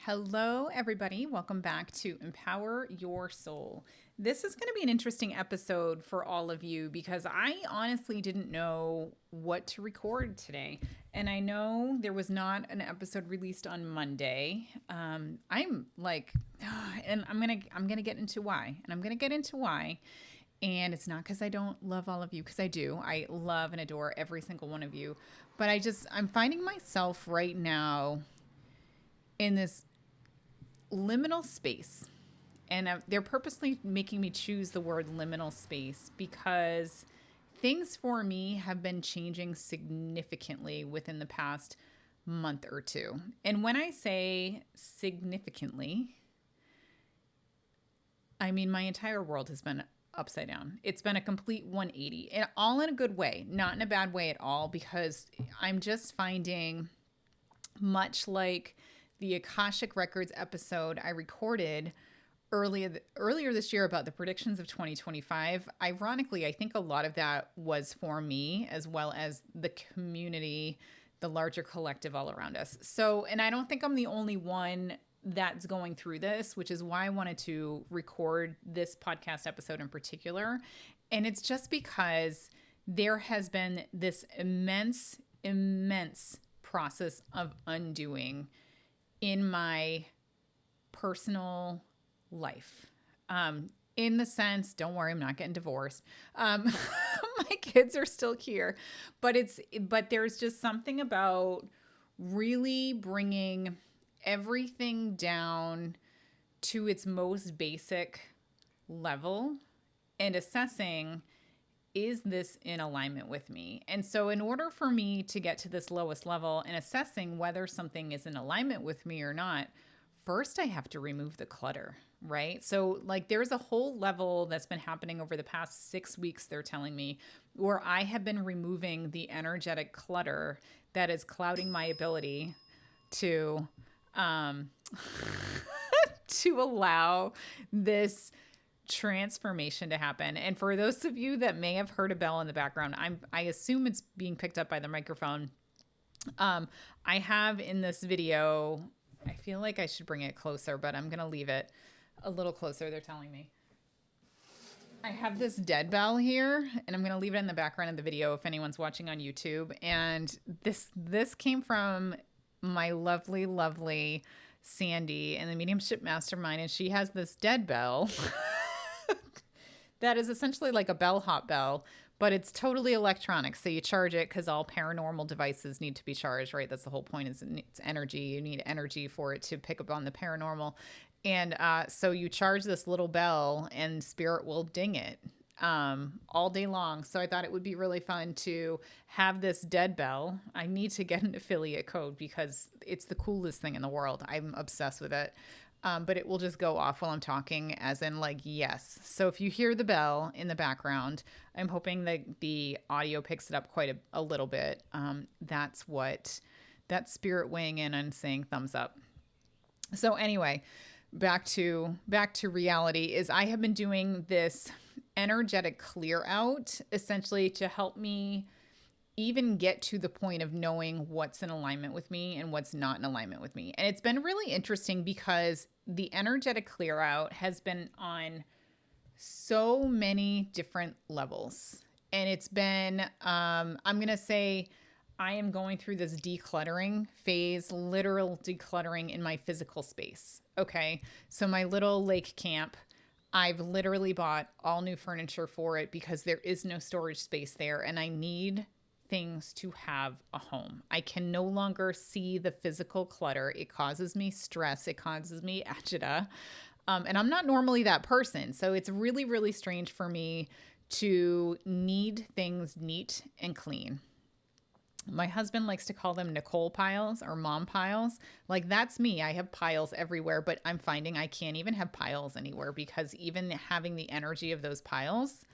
Hello, everybody. Welcome back to Empower Your Soul. This is going to be an interesting episode for all of you because I honestly didn't know what to record today. And I know there was not an episode released on Monday. I'm like, and I'm gonna get into why. And I'm gonna get into why. And it's not because I don't love all of you, because I do. I love and adore every single one of you. But I'm finding myself right now in this liminal space. And they're purposely making me choose the word liminal space because things for me have been changing significantly within the past month or two. And when I say significantly, I mean my entire world has been upside down. It's been a complete 180, and all in a good way, not in a bad way at all, because I'm just finding, much like the Akashic Records episode I recorded earlier this year about the predictions of 2025. Ironically, I think a lot of that was for me as well as the community, the larger collective all around us. So, and I don't think I'm the only one that's going through this, which is why I wanted to record this podcast episode in particular. And it's just because there has been this immense process of undoing in my personal life. In the sense, don't worry, I'm not getting divorced. My kids are still here, but there's just something about really bringing everything down to its most basic level and assessing, is this in alignment with me? And so in order for me to get to this lowest level and assessing whether something is in alignment with me or not, first I have to remove the clutter, right? So like there's a whole level that's been happening over the past 6 weeks, they're telling me, where I have been removing the energetic clutter that is clouding my ability to to allow this transformation to happen. And for those of you that may have heard a bell in the background, I assume it's being picked up by the microphone. I have in this video, I feel like I should bring it closer, but I'm going to leave it a little closer, they're telling me. I have this dead bell here, and I'm going to leave it in the background of the video if anyone's watching on YouTube. And this came from my lovely Sandy in the Mediumship Mastermind, and she has this dead bell that is essentially like a bellhop bell, but it's totally electronic. So you charge it because all paranormal devices need to be charged, right? That's the whole point, is it's energy. You need energy for it to pick up on the paranormal. And so you charge this little bell and spirit will ding it all day long. So I thought it would be really fun to have this dead bell. I need to get an affiliate code because it's the coolest thing in the world. I'm obsessed with it. But it will just go off while I'm talking, as in like, yes. So if you hear the bell in the background, I'm hoping that the audio picks it up quite a little bit. That's spirit weighing in and saying thumbs up. So anyway, back to reality is I have been doing this energetic clear out essentially to help me even get to the point of knowing what's in alignment with me and what's not in alignment with me. And it's been really interesting because the energetic clear out has been on so many different levels. And it's been, I'm going to say, I am going through this decluttering phase, literal decluttering in my physical space. Okay. So my little lake camp, I've literally bought all new furniture for it because there is no storage space there, and I need things to have a home. I can no longer see the physical clutter. It causes me stress. It causes me agita. And I'm not normally that person. So it's really, really strange for me to need things neat and clean. My husband likes to call them Nicole piles or mom piles. Like, that's me. I have piles everywhere, but I'm finding I can't even have piles anywhere because even having the energy of those piles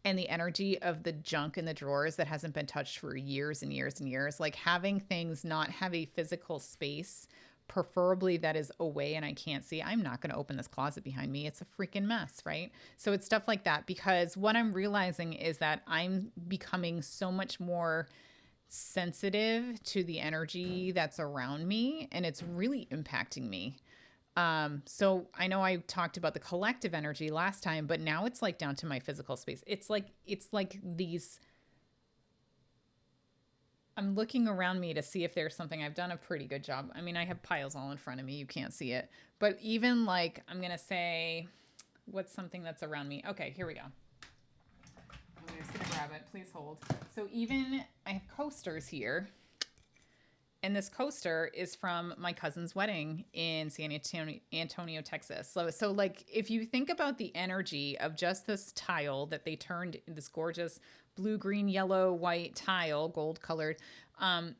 and the energy of the junk in the drawers that hasn't been touched for years and years and years, like having things not have a physical space, preferably that is away and I can't see. I'm not going to open this closet behind me. It's a freaking mess, right? So it's stuff like that, because what I'm realizing is that I'm becoming so much more sensitive to the energy that's around me, and it's really impacting me. So I know I talked about the collective energy last time, but now it's like down to my physical space. It's like these, I'm looking around me to see if there's something. I've done a pretty good job. I mean, I have piles all in front of me. You can't see it. But even like, I'm going to say, what's something that's around me? Okay, here we go. I'm just going to grab it. Please hold. So even I have coasters here. And this coaster is from my cousin's wedding in San Antonio, Texas. So like, if you think about the energy of just this tile that they turned, this gorgeous blue, green, yellow, white tile, gold colored,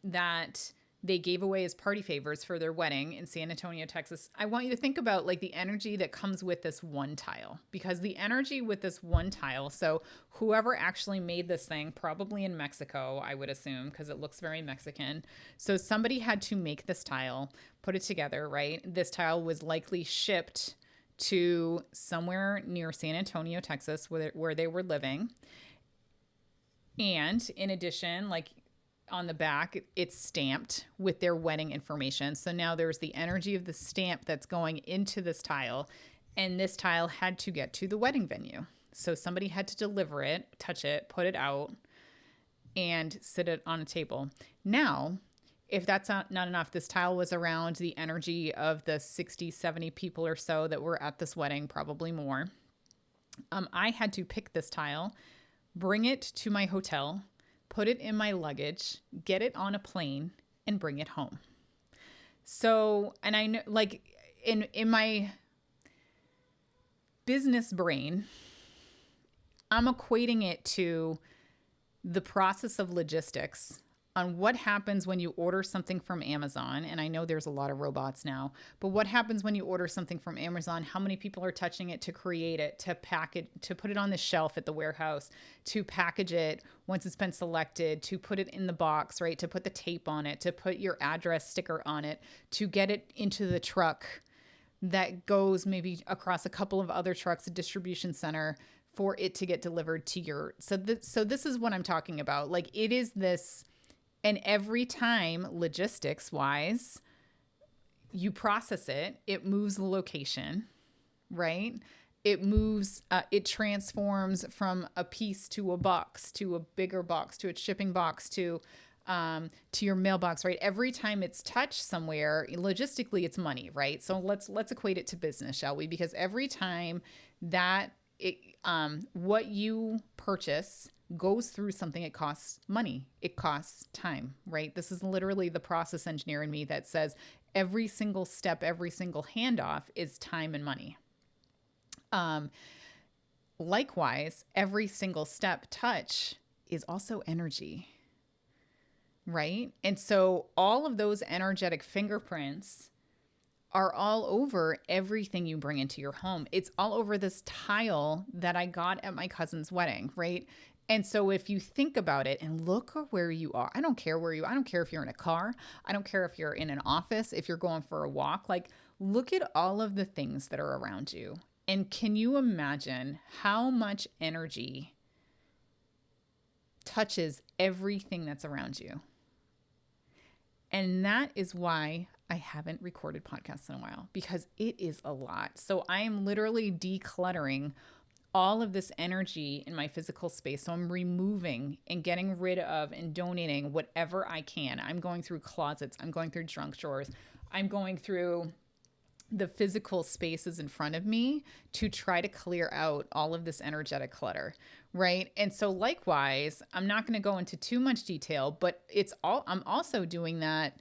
that they gave away as party favors for their wedding in San Antonio, Texas. I want you to think about like the energy that comes with this one tile, because the energy with this one tile, so whoever actually made this thing, probably in Mexico, I would assume, because it looks very Mexican. So somebody had to make this tile, put it together, right? This tile was likely shipped to somewhere near San Antonio, Texas, where they were living. And in addition, like, on the back, it's stamped with their wedding information. So now there's the energy of the stamp that's going into this tile, and this tile had to get to the wedding venue. So somebody had to deliver it, touch it, put it out, and sit it on a table. Now, if that's not enough, this tile was around the energy of the 60, 70 people or so that were at this wedding, probably more. I had to pick this tile, bring it to my hotel, put it in my luggage, get it on a plane, and bring it home. So, and I know, like, in my business brain, I'm equating it to the process of logistics on what happens when you order something from Amazon. And I know there's a lot of robots now, but what happens when you order something from Amazon? How many people are touching it to create it, to pack it, to put it on the shelf at the warehouse, to package it once it's been selected, to put it in the box, right? To put the tape on it, to put your address sticker on it, to get it into the truck that goes maybe across a couple of other trucks, a distribution center, for it to get delivered to your, so this is what I'm talking about. Like, it is this. And every time, logistics wise, you process it, it moves the location, right? It moves, it transforms from a piece to a box, to a bigger box, to a shipping box, to your mailbox, right? Every time it's touched somewhere, logistically, it's money, right? So let's equate it to business, shall we? Because every time that what you purchase goes through something, it costs money, it costs time, right? This is literally the process engineer in me that says every single step, every single handoff is time and money. Likewise, every single step touch is also energy, right? And so all of those energetic fingerprints are all over everything you bring into your home. It's all over this tile that I got at my cousin's wedding, right? And so if you think about it and look where you are, I don't care I don't care if you're in a car, I don't care if you're in an office, if you're going for a walk, like, look at all of the things that are around you. And can you imagine how much energy touches everything that's around you? And that is why I haven't recorded podcasts in a while, because it is a lot. So I am literally decluttering all of this energy in my physical space. So I'm removing and getting rid of and donating whatever I can. I'm going through closets. I'm going through junk drawers. I'm going through the physical spaces in front of me to try to clear out all of this energetic clutter, right? And so likewise, I'm not going to go into too much detail, but I'm also doing that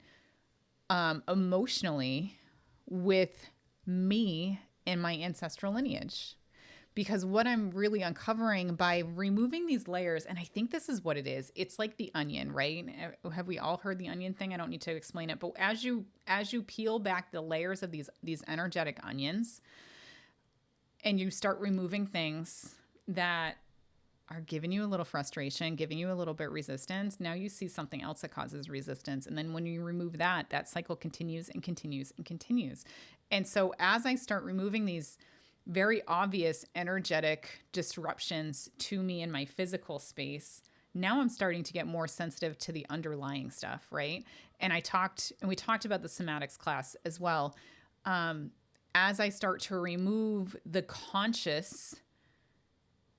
emotionally with me and my ancestral lineage. Because what I'm really uncovering by removing these layers, and I think this is what it is, it's like the onion, right? Have we all heard the onion thing? I don't need to explain it, but as you peel back the layers of these energetic onions, and you start removing things that are giving you a little frustration, giving you a little bit resistance, now you see something else that causes resistance. And then when you remove that cycle continues and continues and continues. And so as I start removing these very obvious energetic disruptions to me in my physical space, Now I'm starting to get more sensitive to the underlying stuff, right? And we talked about the somatics class as well. As I start to remove the conscious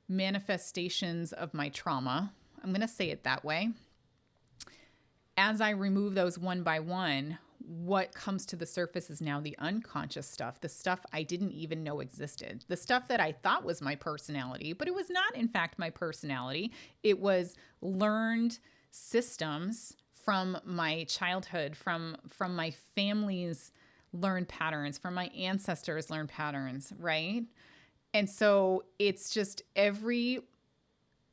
manifestations of my trauma, I'm going to say it that way. As I remove those one by one, what comes to the surface is now the unconscious stuff, the stuff I didn't even know existed, the stuff that I thought was my personality, but it was not, in fact, my personality. It was learned systems from my childhood, from my family's learned patterns, from my ancestors' learned patterns, right? And so it's just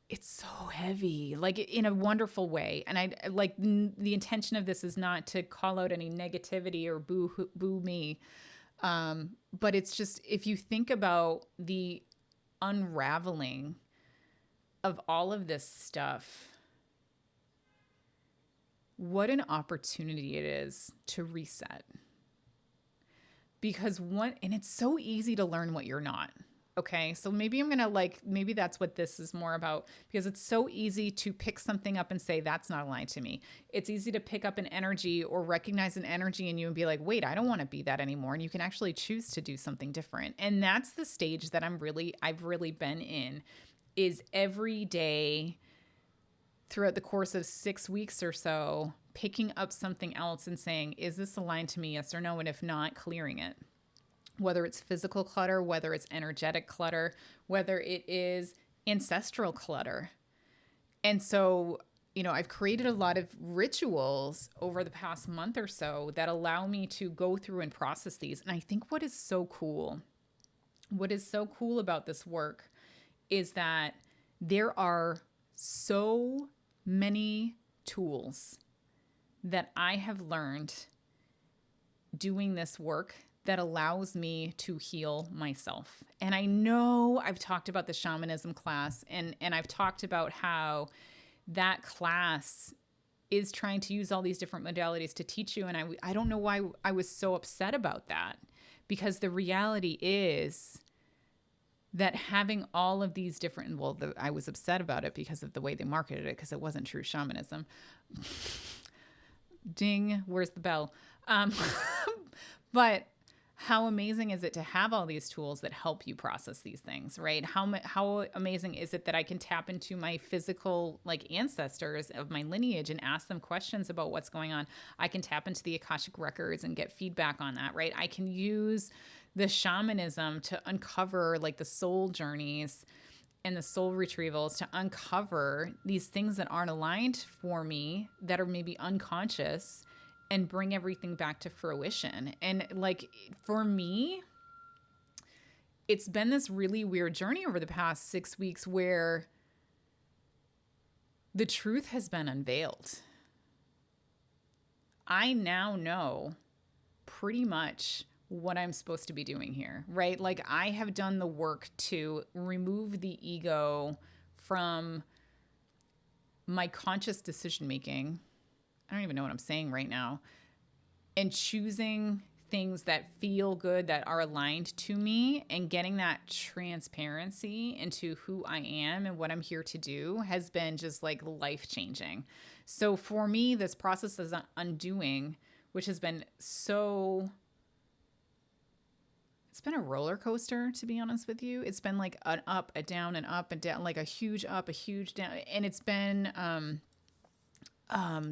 it's so heavy, like in a wonderful way. And I like the intention of this is not to call out any negativity or boo me. But it's just, if you think about the unraveling of all of this stuff, what an opportunity it is to reset. Because and it's so easy to learn what you're not. Okay, so maybe I'm gonna maybe that's what this is more about, because it's so easy to pick something up and say, that's not aligned to me. It's easy to pick up an energy or recognize an energy in you and be like, wait, I don't want to be that anymore. And you can actually choose to do something different. And that's the stage that I've really been in, is every day throughout the course of 6 weeks or so, picking up something else and saying, is this aligned to me? Yes or no? And if not, clearing it. Whether it's physical clutter, whether it's energetic clutter, whether it is ancestral clutter. And so, I've created a lot of rituals over the past month or so that allow me to go through and process these. And I think what is so cool about this work is that there are so many tools that I have learned doing this work that allows me to heal myself. And I know I've talked about the shamanism class, and I've talked about how that class is trying to use all these different modalities to teach you. And I don't know why I was so upset about that, because the reality is that having all of these different, I was upset about it because of the way they marketed it, because it wasn't true shamanism. Ding, where's the bell? But how amazing is it to have all these tools that help you process these things, right? How amazing is it that I can tap into my physical ancestors of my lineage and ask them questions about what's going on? I can tap into the Akashic records and get feedback on that, right? I can use the shamanism to uncover the soul journeys and the soul retrievals, to uncover these things that aren't aligned for me, that are maybe unconscious, and bring everything back to fruition. And for me, it's been this really weird journey over the past 6 weeks where the truth has been unveiled. I now know pretty much what I'm supposed to be doing here, right? I have done the work to remove the ego from my conscious decision-making. I don't even know what I'm saying right now. And choosing things that feel good, that are aligned to me, and getting that transparency into who I am and what I'm here to do has been just life-changing. So for me, this process is undoing, which has been it's been a roller coaster, to be honest with you. It's been an up, a down, an up, and down, a huge up, a huge down. And it's been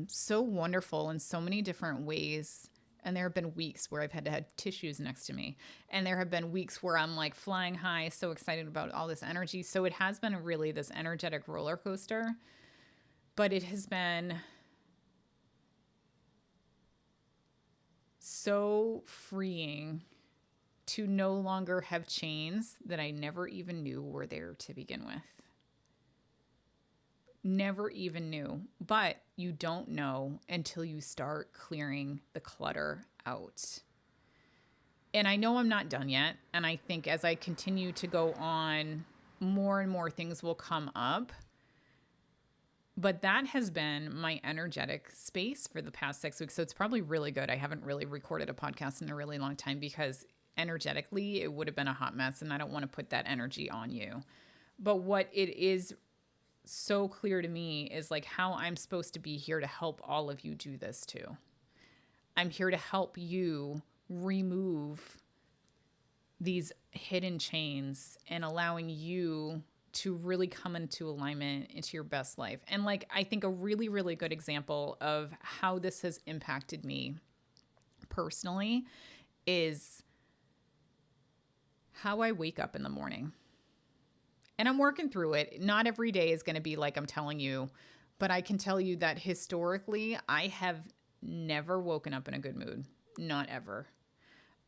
so wonderful in so many different ways. And there have been weeks where I've had to have tissues next to me. And there have been weeks where I'm flying high, so excited about all this energy. So it has been really this energetic roller coaster. But it has been so freeing to no longer have chains that I never even knew were there to begin with. Never even knew. But you don't know until you start clearing the clutter out. And I know I'm not done yet. And I think as I continue to go on, more and more things will come up. But that has been my energetic space for the past 6 weeks. So it's probably really good. I haven't really recorded a podcast in a really long time, because energetically it would have been a hot mess, and I don't want to put that energy on you. But what it is so clear to me is like how I'm supposed to be here to help all of you do this too. I'm here to help you remove these hidden chains and allowing you to really come into alignment into your best life. And like, I think a really, really good example of how this has impacted me personally is how I wake up in the morning. And I'm working through it. Not every day is going to be like I'm telling you, but I can tell you that historically, I have never woken up in a good mood. Not ever.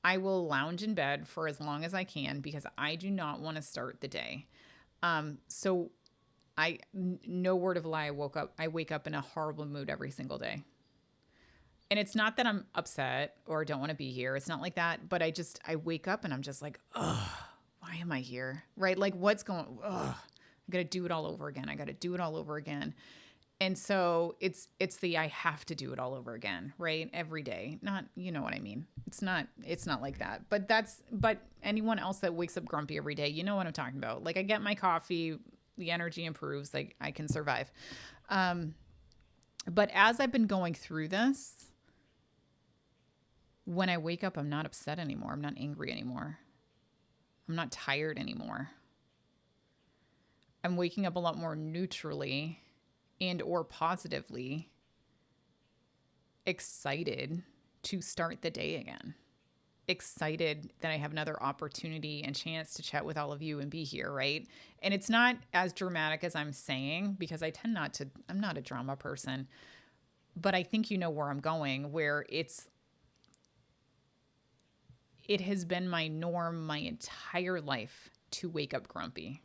I will lounge in bed for as long as I can because I do not want to start the day. So no word of a lie, I wake up in a horrible mood every single day. And it's not that I'm upset or don't want to be here. It's not like that. But I wake up and I'm just like, ugh, why am I here? Right? Like what's going, ugh, I got to do it all over again. I got to do it all over again. And so it's I have to do it all over again, right? Every day. Not, you know what I mean? It's not like that. But anyone else that wakes up grumpy every day, you know what I'm talking about. Like I get my coffee, the energy improves, like I can survive. But as I've been going through this, when I wake up, I'm not upset anymore. I'm not angry anymore. I'm not tired anymore. I'm waking up a lot more neutrally and or positively excited to start the day again. Excited that I have another opportunity and chance to chat with all of you and be here, right? And it's not as dramatic as I'm saying because I'm not a drama person, but I think you know where I'm going, where it has been my norm my entire life to wake up grumpy.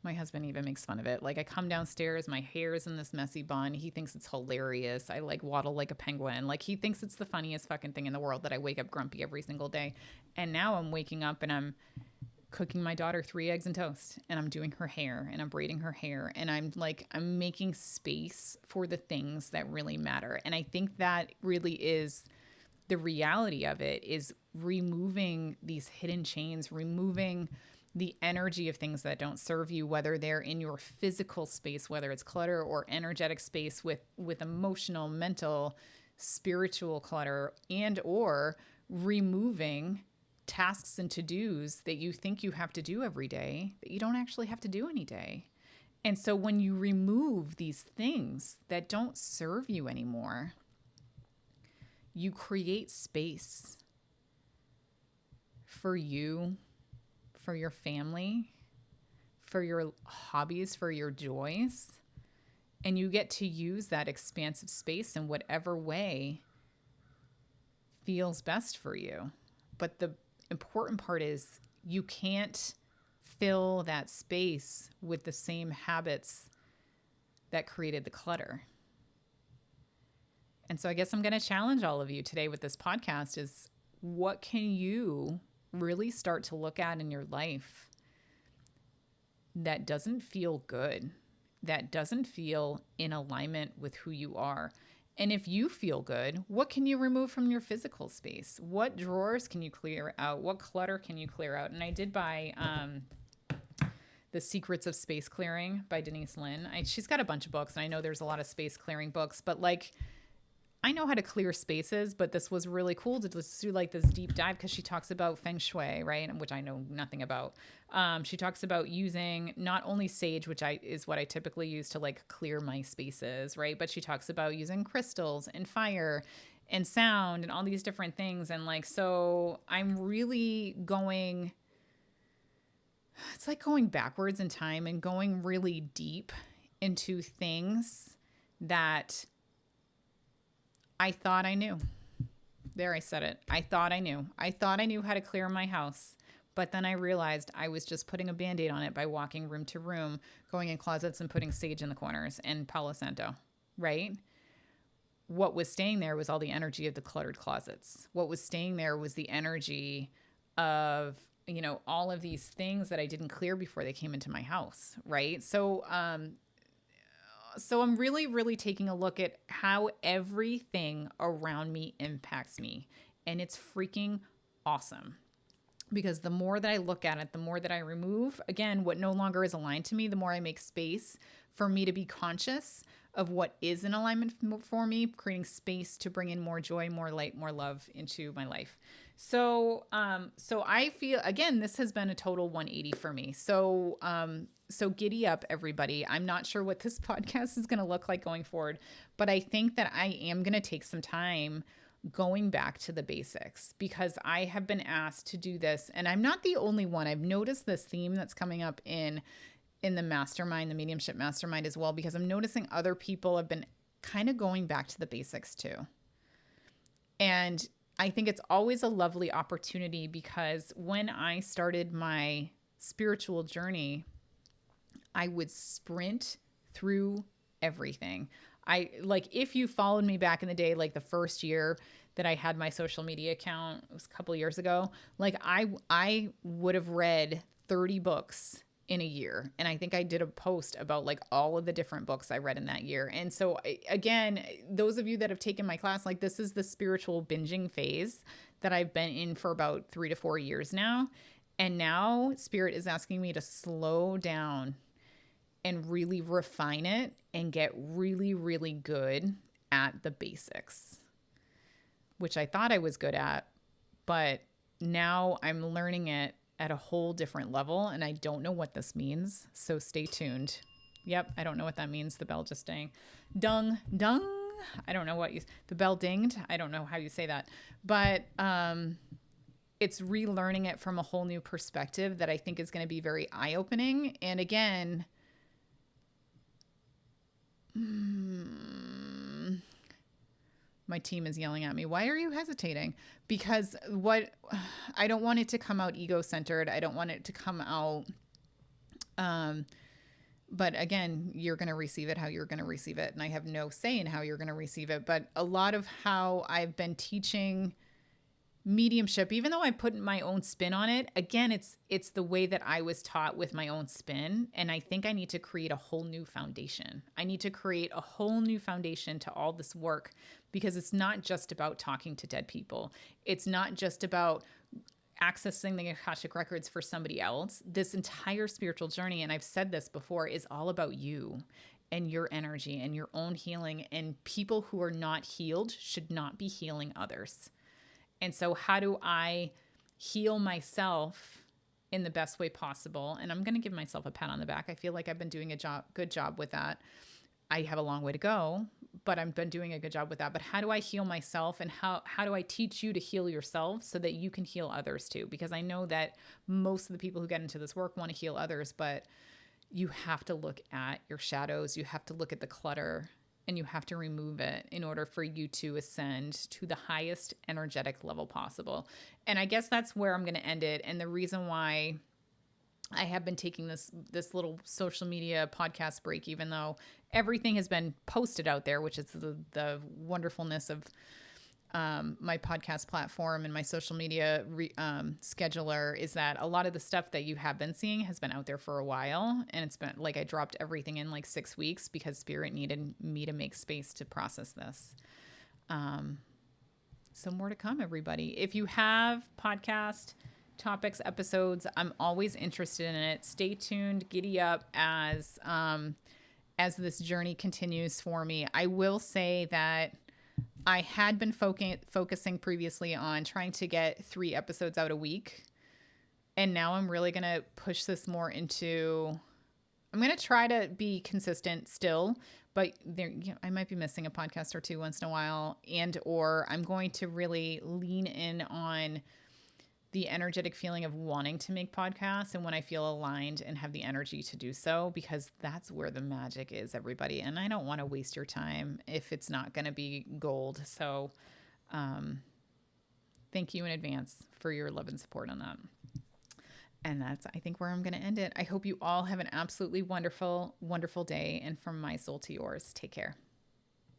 My husband even makes fun of it. Like I come downstairs, my hair is in this messy bun. He thinks it's hilarious. I like waddle like a penguin. Like he thinks it's the funniest fucking thing in the world that I wake up grumpy every single day. And now I'm waking up and I'm cooking my daughter 3 eggs and toast and I'm doing her hair and I'm braiding her hair. And I'm making space for the things that really matter. And I think that really is the reality of it, is removing these hidden chains, removing the energy of things that don't serve you, whether they're in your physical space, whether it's clutter, or energetic space with emotional, mental, spiritual clutter, and or removing tasks and to-dos that you think you have to do every day that you don't actually have to do any day. And so when you remove these things that don't serve you anymore, you create space for you, for your family, for your hobbies, for your joys. And you get to use that expansive space in whatever way feels best for you. But the important part is you can't fill that space with the same habits that created the clutter. And so I guess I'm going to challenge all of you today with this podcast is what can you really start to look at in your life that doesn't feel good, that doesn't feel in alignment with who you are? And if you feel good, what can you remove from your physical space? What drawers can you clear out? What clutter can you clear out? And I did buy The Secrets of Space Clearing by Denise Linn. She's got a bunch of books, and I know there's a lot of space clearing books, but like I know how to clear spaces, but this was really cool to just do like this deep dive because she talks about feng shui, right? Which I know nothing about. She talks about using not only sage, which is what I typically use to like clear my spaces, right? But she talks about using crystals and fire and sound and all these different things. And like, so I'm really going, it's like going backwards in time and going really deep into things that I thought I knew. There, I said it. I thought I knew. I thought I knew how to clear my house. But then I realized I was just putting a Band-Aid on it by walking room to room, going in closets and putting sage in the corners and Palo Santo, right? What was staying there was all the energy of the cluttered closets. What was staying there was the energy of, all of these things that I didn't clear before they came into my house, right? So I'm really, really taking a look at how everything around me impacts me. And it's freaking awesome. because the more that I look at it, the more that I remove, again, what no longer is aligned to me, the more I make space for me to be conscious of what is in alignment for me, creating space to bring in more joy, more light, more love into my life. So I feel, again, this has been a total 180 for me. So giddy up, everybody. I'm not sure what this podcast is going to look like going forward, but I think that I am going to take some time going back to the basics, because I have been asked to do this, and I'm not the only one. I've noticed this theme that's coming up in the mastermind, the mediumship mastermind as well, because I'm noticing other people have been kind of going back to the basics too. And I think it's always a lovely opportunity, because when I started my spiritual journey, I would sprint through everything. If you followed me back in the day, like the first year that I had my social media account, it was a couple of years ago, like I would have read 30 books in a year. And I think I did a post about like all of the different books I read in that year. And so again, those of you that have taken my class, like this is the spiritual binging phase that I've been in for about 3 to 4 years now. And now Spirit is asking me to slow down and really refine it and get really, really good at the basics, which I thought I was good at, but now I'm learning it at a whole different level, and I don't know what this means, so stay tuned. Yep, I don't know what that means. The bell just dang. Dung. I don't know the bell dinged. I don't know how you say that, but it's relearning it from a whole new perspective that I think is going to be very eye-opening. And again, my team is yelling at me. Why are you hesitating? Because I don't want it to come out ego-centered. I don't want it to come out. But again, you're going to receive it how you're going to receive it. And I have no say in how you're going to receive it. But a lot of how I've been teaching mediumship, even though I put my own spin on it, again, it's the way that I was taught with my own spin. And I think I need to create a whole new foundation. I need to create a whole new foundation to all this work, because it's not just about talking to dead people. It's not just about accessing the Akashic records for somebody else. This entire spiritual journey, and I've said this before, is all about you and your energy and your own healing. And people who are not healed should not be healing others. And so how do I heal myself in the best way possible? And I'm going to give myself a pat on the back. I feel like I've been doing a good job with that. I have a long way to go, but I've been doing a good job with that. But how do I heal myself, and how do I teach you to heal yourself so that you can heal others too? Because I know that most of the people who get into this work want to heal others, but you have to look at your shadows. You have to look at the clutter, and you have to remove it in order for you to ascend to the highest energetic level possible. And I guess that's where I'm going to end it. And the reason why I have been taking this little social media podcast break, even though everything has been posted out there, which is the wonderfulness of my podcast platform and my social media scheduler, is that a lot of the stuff that you have been seeing has been out there for a while. And it's been like I dropped everything in like 6 weeks because Spirit needed me to make space to process this. So more to come, everybody. If you have podcast topics, episodes, I'm always interested in it. Stay tuned, giddy up as this journey continues for me. I will say that I had been focusing previously on trying to get 3 episodes out a week. And now I'm really going to push this more into, I'm going to try to be consistent still, but I might be missing a podcast or 2 once in a while, or I'm going to really lean in on the energetic feeling of wanting to make podcasts and when I feel aligned and have the energy to do so, because that's where the magic is, everybody. And I don't want to waste your time if it's not going to be gold. So thank you in advance for your love and support on that. And that's, I think, where I'm going to end it. I hope you all have an absolutely wonderful, wonderful day. And from my soul to yours, take care.